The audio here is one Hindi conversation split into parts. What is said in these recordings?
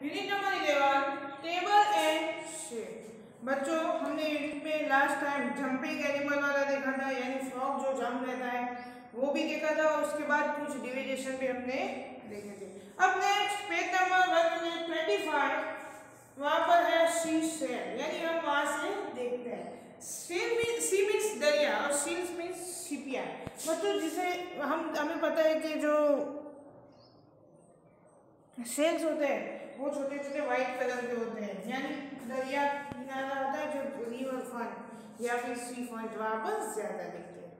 Unit number 11 table and shape. बच्चों हमने यूनिट में लास्ट टाइम जंपिंग एनिमल वाला देखा था, यानी फ्रॉग जो जंप रहता है वो भी देखा था, और उसके बाद कुछ डिविजेशन भी हमने देखे थे। अब नेक्स्ट पेज नंबर 125 वहाँ पर है सी शेल, यानी हम वहाँ से देखते हैं। सी मीन्स दरिया और सील्स मीन्स छिपिया। मतलब जिसे हमें पता है कि जो सेल्स होते हैं वो छोटे छोटे व्हाइट कलर के होते हैं, यानी दरिया किनारा होता है जो रिवर फ्रंट या फिर सी फ्रंट वहाँ पर ज्यादा दिखते हैं।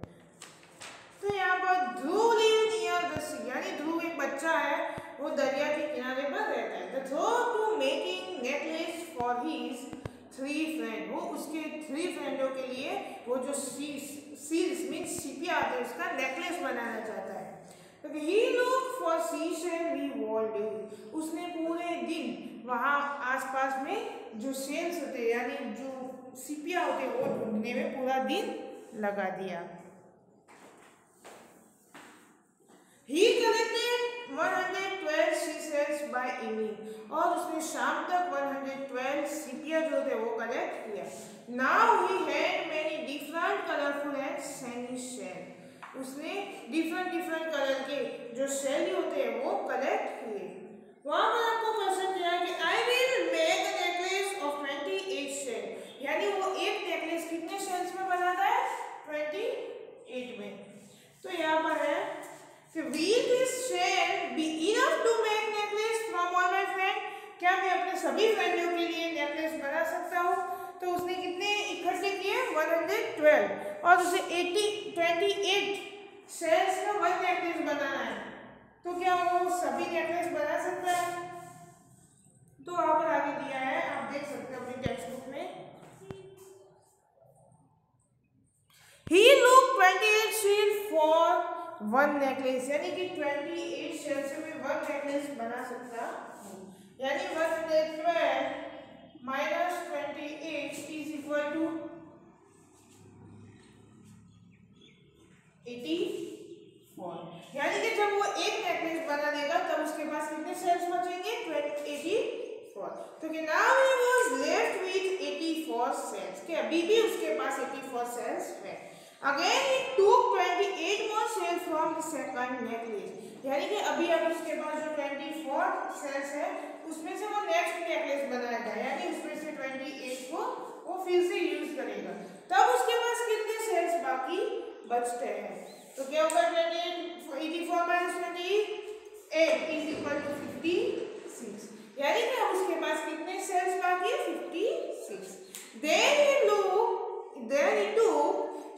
तो यहाँ पर ध्रुव लिव नियर द सी, यानी ध्रुव एक बच्चा है, वो दरिया के किनारे पर रहता है। The thought to making necklace for his 3 friend, वो उसके 3 फ्रेंडों के लिए वो जो सील्स मीन्स छिपिया आते हैं उसका नेकलेस बनाना चाहता है। He looked for seashell we all day, उसने पूरे दिन वहाँ आसपास में जो शेल्स होते हैं यानी जो सीपिया होते हैं वो ढूंढने में पूरा दिन लगा दिया। He collected 112 seashells by evening, और उसने शाम तक 112 सीपिया जो थे वो कलेक्ट किया। Now he had many different colorful and shiny shells, उसने डिफरेंट कलर के जो शेल होते हैं वो कलेक्ट किए। वहां पर आपको क्वेश्चन दिया कि I will make a necklace of 28 shell, यानी वो एक नेकलेस कितने शेल्स में बनाता है? 28 में। तो यहाँ पर है कि will this shell be enough to make necklace from all my friend, क्या मैं अपने सभी फ्रेंडों के लिए नेकलेस बना सकता हूँ? तो उसने कितने इकट्ठे किए? 112, और उसे 28 शेल्स का 1 नेकलेस बनाना है, तो क्या वो सभी नेकलेस बना सकता है? तो यहाँ पर आगे दिया है, आप देख सकते हो अपनी टेक्स्ट बुक में। He looked 28 sheets for 1 necklace, यानी कि 28 शेल से मैं 1 नेकलेस बना सकता हूँ, यानी 112 minus 28 is equal to 84, यानी कि जब वो एक नेकलेस बना देगा तब उसके पास कितने शेल्स बचेंगे? 84। तो कि now he was left with 84 shells, कि अभी भी उसके पास 84 शेल्स है। Again he took 28 more shell from the second necklace, यानी कि अभी उसके पास जो 24 शेल्स है उसमें से वो नेक्स्ट नेकलेस बनाएगा, यानी उसमें से 28 को वो फिर से यूज करेगा। तब उसके पास कितने शेल्स बाकी बचते हैं? तो क्या होगा? 84 माइनस 28 इज इक्वल टू 56, यानी कि अब उसके पास कितने शेल्स बाकी है? 56। Then he took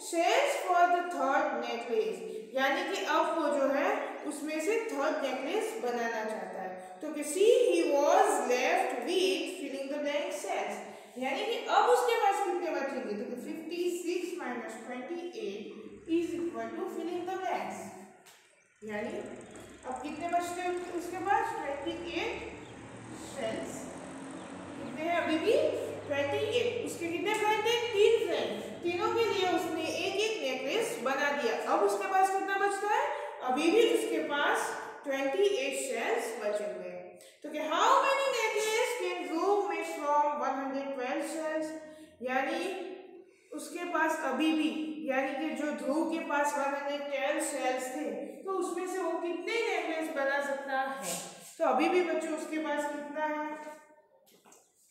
shells for the third necklace, यानी कि अब वो जो है उसमें से थर्ड नेकलेस बनाना चाहता है। तो see he was left with filling the blank shells, यानी कि अब उसके पास कितने बचेंगे? तो 56 minus 28 is equal to filling the blanks, यानी अब कितने बचते हैं उसके पास? 28 शेल्स। कितने हैं अभी भी? 28। उसके कितने फ्रेंड थे? 3 फ्रेंड, तीनों के लिए उसने एक एक नेकलेस बना दिया। अब उसके पास कितना बचता है? अभी भी उसके पास 28 शेल्स बचे हुए हैं। तो कि how many necklace can Dhruv make from 112 shells, यानी उसके पास अभी भी, यानी कि जो ध्रुव के पास 112 शेल्स थे तो उसमें से वो कितने नेकलेस बना सकता है? तो अभी भी बच्चों उसके पास कितना है?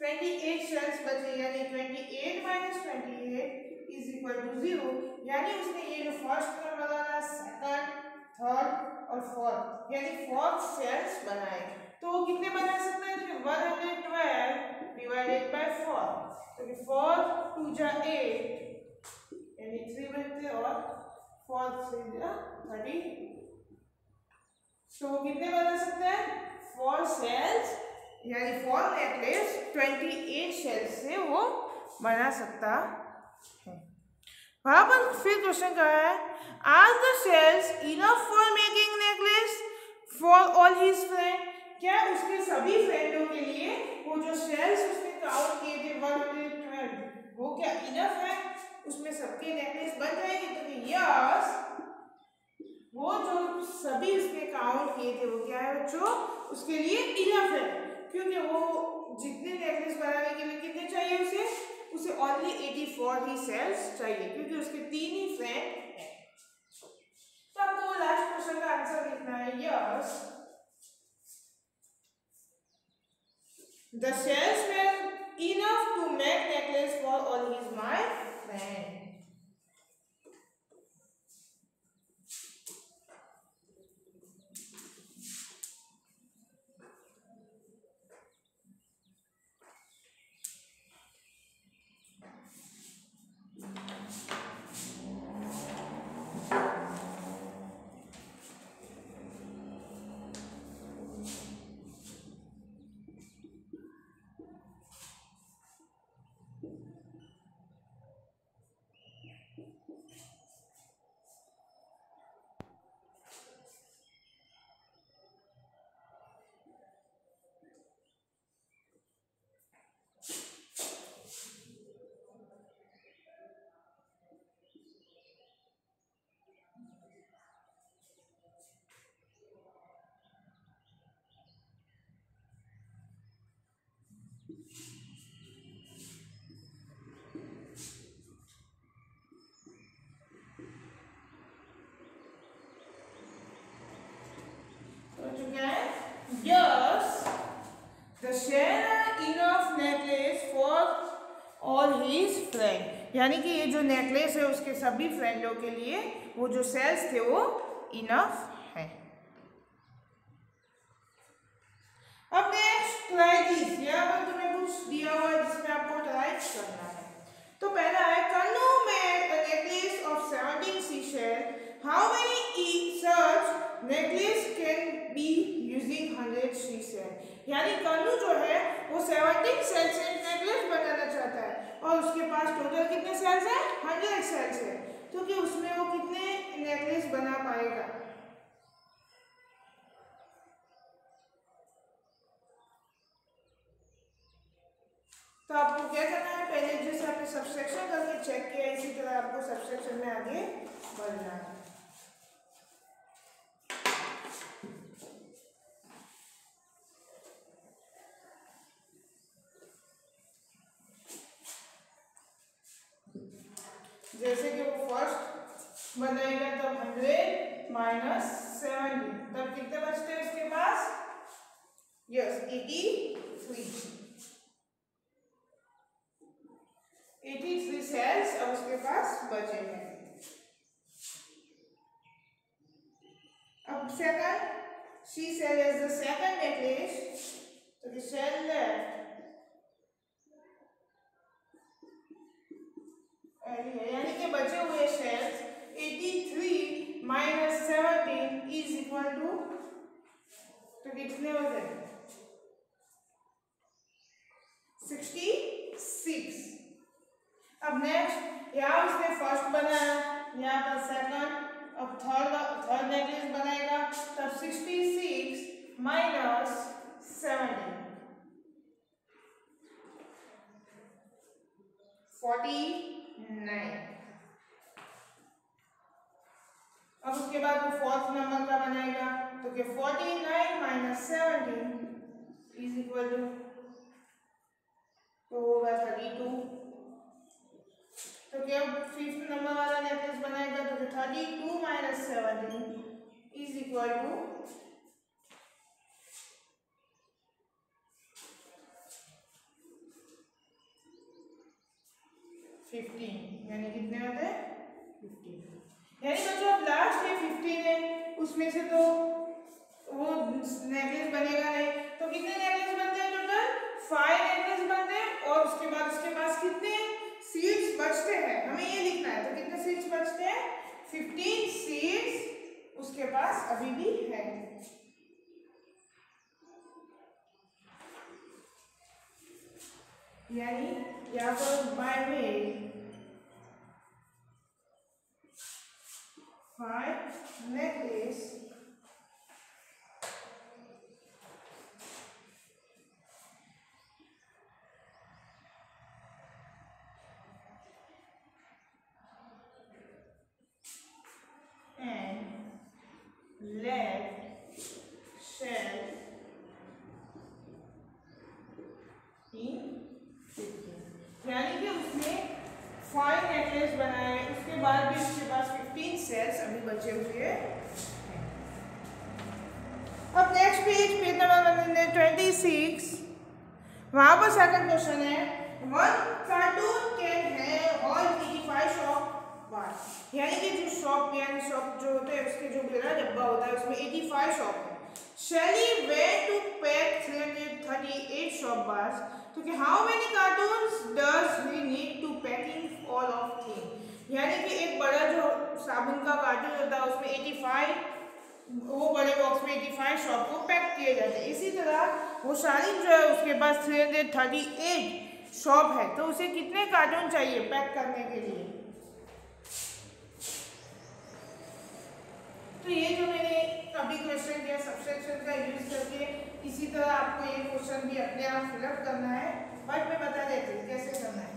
28 शेल्स बचे, यानी 28 माइनस 28 इज इक्वल टू 0, यानी उसने ये जो फर्स्ट टर्म बनाना, सेकंड, थर्ड और फोर्थ, यानी 4 शेल्स बनाए। तो वो कितने बना सकता है? 112 डिवाइडेड बाय 4, तो 4 2 जा 8, यानी 3 बनते और 4 3 जा 30, तो वो कितने बना सकते हैं? 4 शेल्स, यानी 4 नेकलेस 28 शेल्स से वो बना सकता है। वहां पर फिर क्वेश्चन कहा है, are the shells enough for making necklace for all his friend, क्या उसके सभी फ्रेंडों के लिए वो जो शेल्स उसने काउंट किए थे 112 वो क्या इनफ है? उसमें सबके नेकलेस बन जाएंगे? तो यस, वो जो सभी उसने काउंट किए थे वो क्या है बच्चों? उसके लिए इनफ है। क्योंकि वो जितने नेकलेस बनाने के लिए कितने चाहिए उसे ओनली 84 ही सेल्स चाहिए, क्योंकि उसके 3 ही फ्रेंड हैं। तो आपको लास्ट क्वेश्चन का आंसर लिखना है yes the shells were enough to make necklace for all his my friend. Yes, the share enough necklace for all his friend. यानी कि ये जो नेकलेस है उसके सभी फ्रेंडों के लिए वो जो सेल्स थे वो इनफ है। अब नेक्स्ट ट्राई दिस, यहाँ पर तुम्हें कुछ दिया हुआ है जिसमें आपको ट्राई करना है। तो पहला है Kanu made a necklace of 17 seashells. How many such necklace can be using 100 seashells? यानी कन्नू जो है वो 17 सेल से नेकलेस बनाना चाहता है और उसके पास टोटल कितने सेल्स है? 100 सेल्स है, तो कि उसमें वो कितने नेकलेस बना पाएगा? तो आपको क्या करना है, पहले जैसे आपने सबसेक्शन करके चेक किया इसी तरह आपको सबसेक्शन में आगे बढ़ना है। जैसे कि वो फर्स्ट बनाएगा तब 100 माइनस 70, तब कितने बचते हैं उसके पास? यस 83 सेल्स अब उसके पास बचे हैं। अब second she cell is the second necklace, तो द सेल लेफ्ट यानी कि बचे हुए cells 83 minus 17 is equal to, तो कितने हो गए? 66। अब नेक्स्ट यहाँ उसने फर्स्ट बनाया, यहाँ पर सेकंड, अब थर्ड नेकलेस बनाएगा तब 66 माइनस 17 49। अब उसके बाद वो फोर्थ नंबर का बनाएगा तो कि 49 माइनस 17 इज इक्वल टू, तो होगा 32। तो क्या फिफ्थ नंबर वाला नेकलेस बनाएगा तो 32 माइनस 17 इज इक्वल टू 15, यानी कितने होते हैं? 15। यानी बच्चों अब लास्ट है 15 है, उसमें से तो वो नेकलेस बनेगा नहीं, तो कितने नेकलेस बनते हैं? टोटल 5 नेकलेस बनते हैं और उसके बाद उसके पास कितने सीड्स बचते हैं हमें ये लिखना है। तो कितने सीड्स बचते हैं? 15 सीड्स उसके पास अभी भी है। यानी यहाँ पर by way 5 necklace left shell बचे हुए हैं। अब नेक्स्ट पेज नंबर 26, वहां पर सेकंड क्वेश्चन है, one cartoon can have all 85 shop bar, यानी कि जो शॉप जो होते हैं उसके जो बड़ा डब्बा होता है उसमें 85 शॉप है। Shelly went to pack 338 shop bars. तो कि how many cartoons does he need to packing all of them? यानी कि एक बड़ा जो साबुन का कार्टून होता है उसमें 85, वो बड़े बॉक्स में 85 शॉप को पैक किए जाते हैं। इसी तरह वो शालिन जो है उसके पास 338 शॉप है, तो उसे कितने कार्टून चाहिए पैक करने के लिए। तो ये जो मैंने अभी क्वेश्चन दिया सब्सट्रैक्शन का यूज करके, इसी तरह आपको ये क्वेश्चन भी अपने आप फिलअप करना है, बट मैं बता देती हूँ कैसे करना है।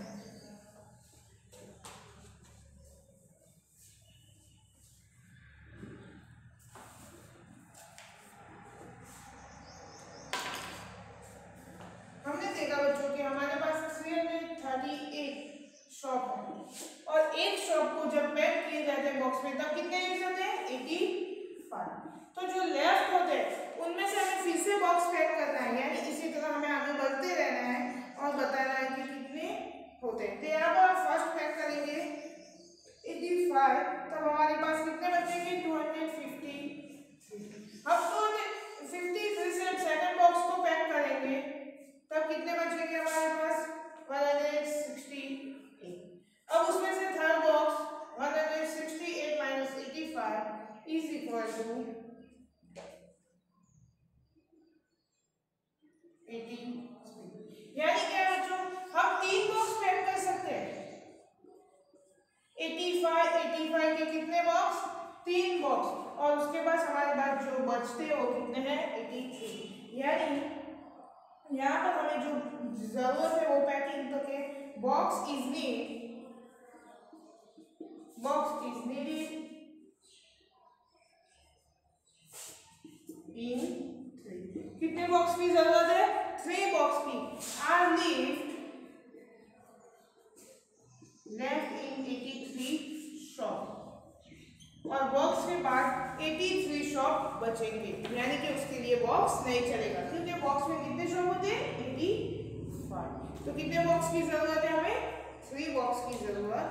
हमने देखा बच्चों कि हमारे पास 338 शॉप है और एक शॉप को जब पैक किए जाते हैं बॉक्स में तब कितने यूज होते हैं 85। तो जो लेफ्ट होते हैं उनमें से हमें फिर से बॉक्स पैक करना है, यानी इसी तरह हमें आगे बढ़ते रहना है और बताना है कि कितने होते हैं। तो यहाँ पर फर्स्ट पैक करेंगे 85, तब हमारे पास कितने बचेंगे 250। अब 250 फिर से सेकंड बॉक्स को पैक करेंगे तब कितने बचेंगे हमारे पास 168। अब उसमें से third box 168 minus 85 is equal to 80। यानी क्या बच्चों, हम 3 बॉक्स पैक कर सकते हैं। 85 के कितने बॉक्स 3 बॉक्स, और उसके बाद हमारे पास जो बचते हैं वो कितने हैं 83। यानी यहाँ पर हमें जो जरूरत है वो पैकिंग तो के बॉक्स इज नीडेड इन 3। कितने बॉक्स की जरूरत है 3 बॉक्स की आर लेफ्ट इन 83 शॉप, और बॉक्स के बाद 83 शॉप बचेंगे, यानी कि उसके लिए बॉक्स नहीं चलेगा क्योंकि बॉक्स में कितने शॉप होते हैं 85। तो कितने बॉक्स की जरूरत है हमें 3 बॉक्स की जरूरत।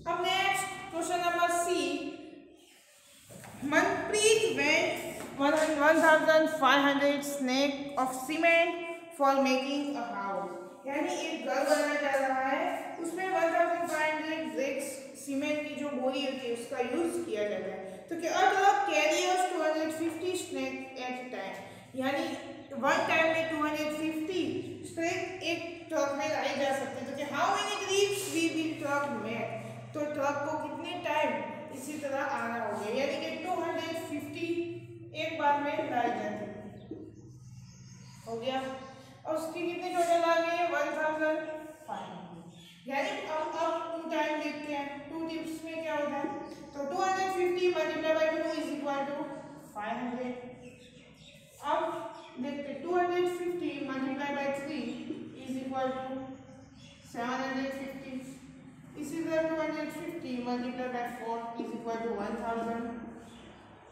अब next question number C, Manpreet went 1,500 snake of cement for making a house, यानी एक घर बनाया जा रहा है उसमें 1,500 ब्रिक्स सीमेंट की जो बोरी होती है उसका यूज किया जाता है। तो क्या कैरियर्स 250 स्नेक एट टाइम, यानी वन टाइम में 250 स्नेक एक ट्रक में लाई जा सकते हैं। तो क्या how many trips we will truck make, तो ट्रक को कितने टाइम इसी तरह आना होगा, यानी कि 250 एक बार में लाई जाती हो गया, और उसकी कितनी टोटल आ गई है 1,500। यानी अब 2 टाइम देखते हैं 2 टिप्स में क्या होता है, तो 250 multiply by 2 is equal to 500। अब देखते 250 multiply by 3 is equal to 750। इसी तरह 250 multiply by 4 is equal to 1000।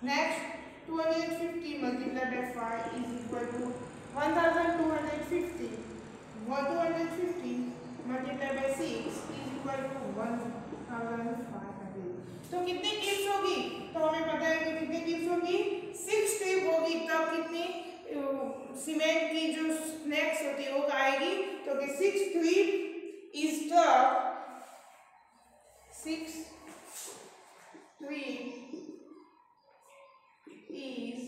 Next 250 multiply by 5 is equal to 1250। 250 multiply by 6 is equal to 1500। तो कितनी टिप्स होगी, तो हमें पता है कि कितनी टिप्स होगी 6 टिप होगी, तब कितनी सीमेंट की जो स्नैक्स होती है वो आएगी, तो कि 6 tip is the 6 tip is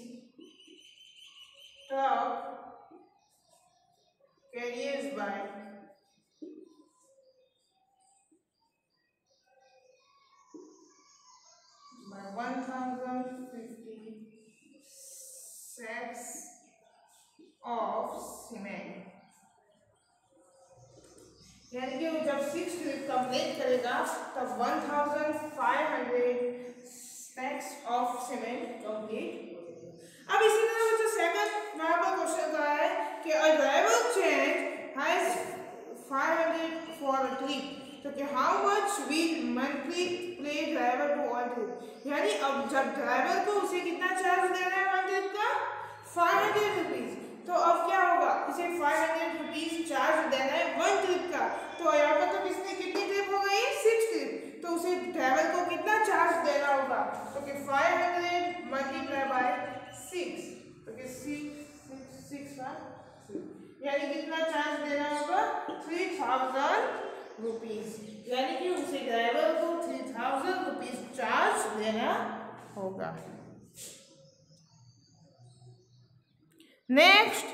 truck carries by 1,050 sacks of cement, यानी कि वो जब 6 ट्रिप कंप्लीट करेगा तब 1,500 sacks of cement कंप्लीट। अब इसी तरह बच्चों सेकंड वहां पर क्वेश्चन कहा है कि a driver change has 500 for a trip, तो कि हाउ मच विल मंथली पे ड्राइवर टू ऑन ट्रिप, यानी अब जब ड्राइवर को उसे कितना चार्ज देना है वन ट्रिप का 500 रुपीज, तो अब क्या होगा, उसे 500 रुपीज चार्ज देना है वन ट्रिप का, तो यहाँ पर तो किसने कितनी ट्रिप हो गई 6 ट्रिप, तो उसे ड्राइवर को कितना चार्ज देना होगा, तो कि 500 मल्टीप्लाई बाय 6, तो कि 6 का यानी कितना चार्ज देना होगा 3000 रुपीज, यानी कि उसे ड्राइवर को 3000 रुपीज चार्ज देना होगा। नेक्स्ट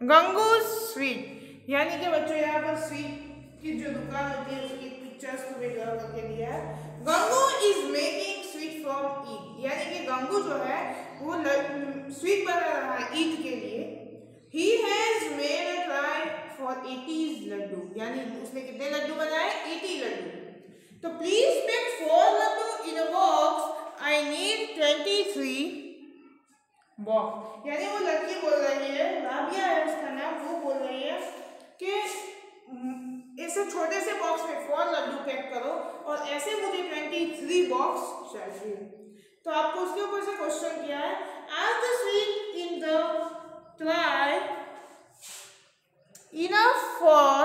गंगू स्वीट, यानी कि बच्चों यहाँ पर स्वीट की जो दुकान होती है उसकी पिक्चर्स को भी ड्रा करके दिया है। Gangu is making sweet from it, यानी कि गंगू जो है वो स्वीट बना रहा है ईट के लिए। He has made a tray for 80 laddu, यानी उसने कितने लड्डू बनाए 80 लड्डू, तो please pack 4 laddu in a box, I need 23 box, यानी वो लड़की बोल रही है, राबिया है उसका नाम, वो बोल रही है कि ऐसे छोटे से बॉक्स में 4 लड्डू पैक करो और ऐसे मुझे 23 बॉक्स चाहिए। तो आपको उसके ऊपर से क्वेश्चन किया है, as the sweet in the tray enough for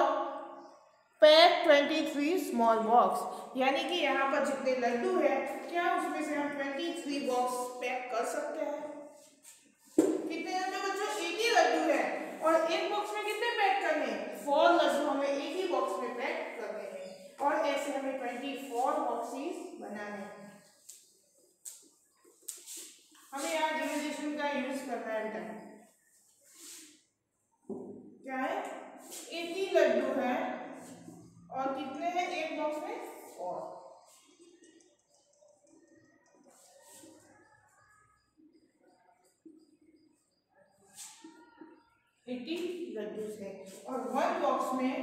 pack 23 small box, यानी कि यहाँ पर जितने लड्डू है क्या उसमें से हम 23 बॉक्स पैक कर सकते हैं। कितने लड्डू बच्चों 80 लड्डू है और एक बॉक्स में कितने पैक करने हैं 4 लड्डू हमें एक ही बॉक्स में पैक करने हैं और ऐसे हमें 24 बॉक्सेस बनाने हैं। हमें यहाँ डिविजन का यूज करना है बेटा, क्या है 80 लड्डू है और कितने हैं एक बॉक्स में 4, लड्डू है और वन बॉक्स में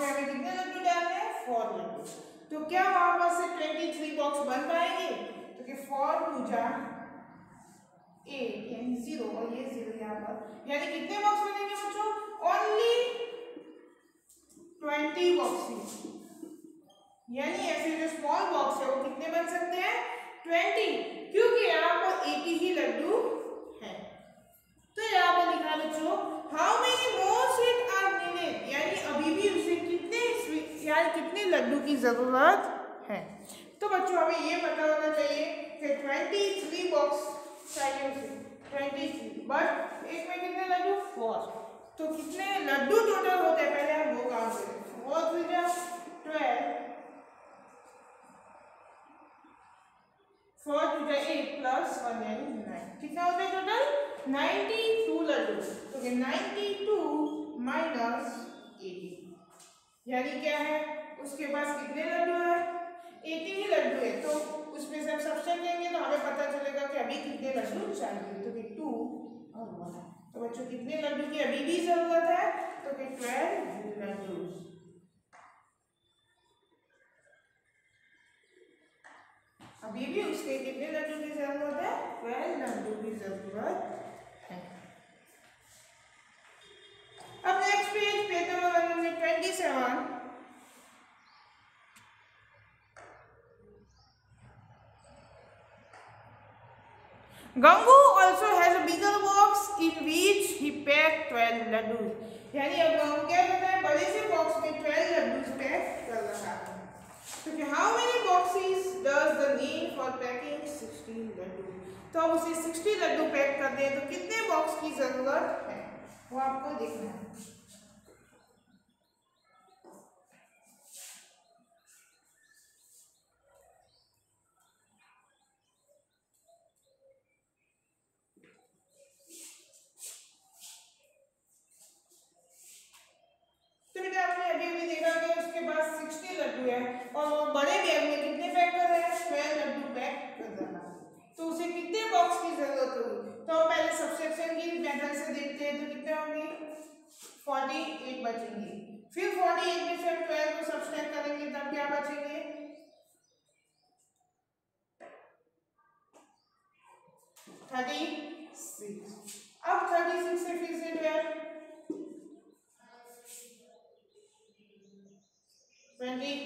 हमें कितने लड्डू डालने हैं 4 लड्डू, तो क्या वहां पर से 23 बॉक्स बन पाएंगे, तो कि 4 2 जा 8 यानी 0 और ये 0 यहाँ पर, यानी कितने बॉक्स बनेंगे बच्चों ओनली 20 बॉक्सेस, यानी ऐसे जो स्मॉल बॉक्स है वो कितने बन सकते हैं 20, क्योंकि यहाँ पर 80 ही लड्डू है। तो यहाँ पर लिखा बच्चों how many more sweet are needed, यानी अभी भी उसे कितने स्वीट यानी कितने लड्डू की जरूरत है। तो बच्चों हमें ये पता होना चाहिए कि 23 बॉक्स चाहिए उसे 23, बट एक में कितने लड्डू 4, तो कितने लड्डू टोटल होते हैं पहले हम वो काउंट करें, 4 3 12 4 2 8 प्लस 1 यानी 9, कितना होता है टोटल 92 लड्डू, तो 92 माइनस 80, यानी क्या है उसके पास कितने लड्डू है 80 ही लड्डू है, तो उसमें से हम सब्सट्रैक्ट करेंगे तो हमें पता चलेगा कि अभी कितने लड्डू चाहिए, तो कि 2 और 1, तो बच्चों कितने लड्डू की अभी भी जरूरत है, तो कि 12 लड्डू। अभी भी उसके कितने लड्डू की जरूरत है 12 लड्डू की जरूरत है। अब next page number 127, Gangu also has a bigger box in which he pack 12 laddu, यानी अब गंगू क्या करता है बड़े से बॉक्स में 12 लड्डू पैक कर रहा है, तो कि how many boxes does the need for packing 16 laddu, तो अब उसे 60 लड्डू पैक कर दे तो कितने बॉक्स की जरूरत है वो आपको देखना है। तो बेटा आपने अभी अभी देखा कि उसके पास 60 लड्डू है और वो बड़े बैग में कितने पैक कर रहे हैं 12 लड्डू पैक कर रहा है, तो उसे कितने बॉक्स की जरूरत होगी, तो पहले सब्सट्रैक्शन की मेथड से देखते हैं, तो कितने होंगे 48 बचेंगे, फिर 48 में से हम 12 को सब्सट्रैक्ट करेंगे तब क्या बचेंगे 36। अब 36 से फिर से 12 24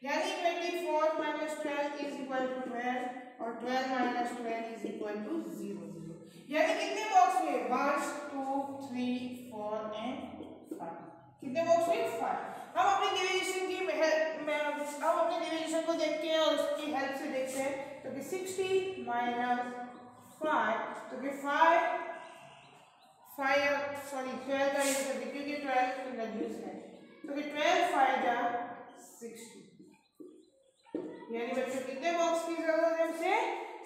यानी 24 माइनस 12 इज इक्वल टू 12 और 12 माइनस 12 इज इक्वल टू 0 0 यानी कितने बॉक्स में 1 2 3 4 एंड 5 कितने बॉक्स में 5। हम अपने डिवीजन की हम अपने डिवीजन को देखते हैं और उसकी हेल्प से देखते हैं तो कि 60 माइनस 5 तो कि 12 का यूज करते क्योंकि 12 रेड्यूस है तो कि 12 5 जा 60 यानी बच्चों कितने बॉक्स की जरूरत है उसे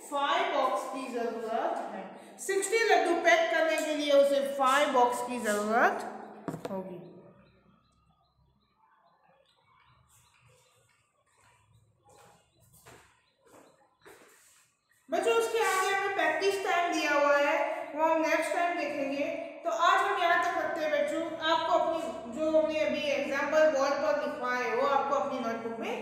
5 बॉक्स की जरूरत है। 60 लड्डू पैक करने के लिए उसे 5 बॉक्स की जरूरत होगी। बच्चों उसके आगे हमें प्रैक्टिस टाइम दिया हुआ है वो हम नेक्स्ट टाइम देखेंगे। तो आज हम यहाँ तक रखते हैं बच्चों। आपको अपनी जो हमने अभी एग्जाम्पल बोर्ड पर लिखवा है वो आपको अपनी नोटबुक में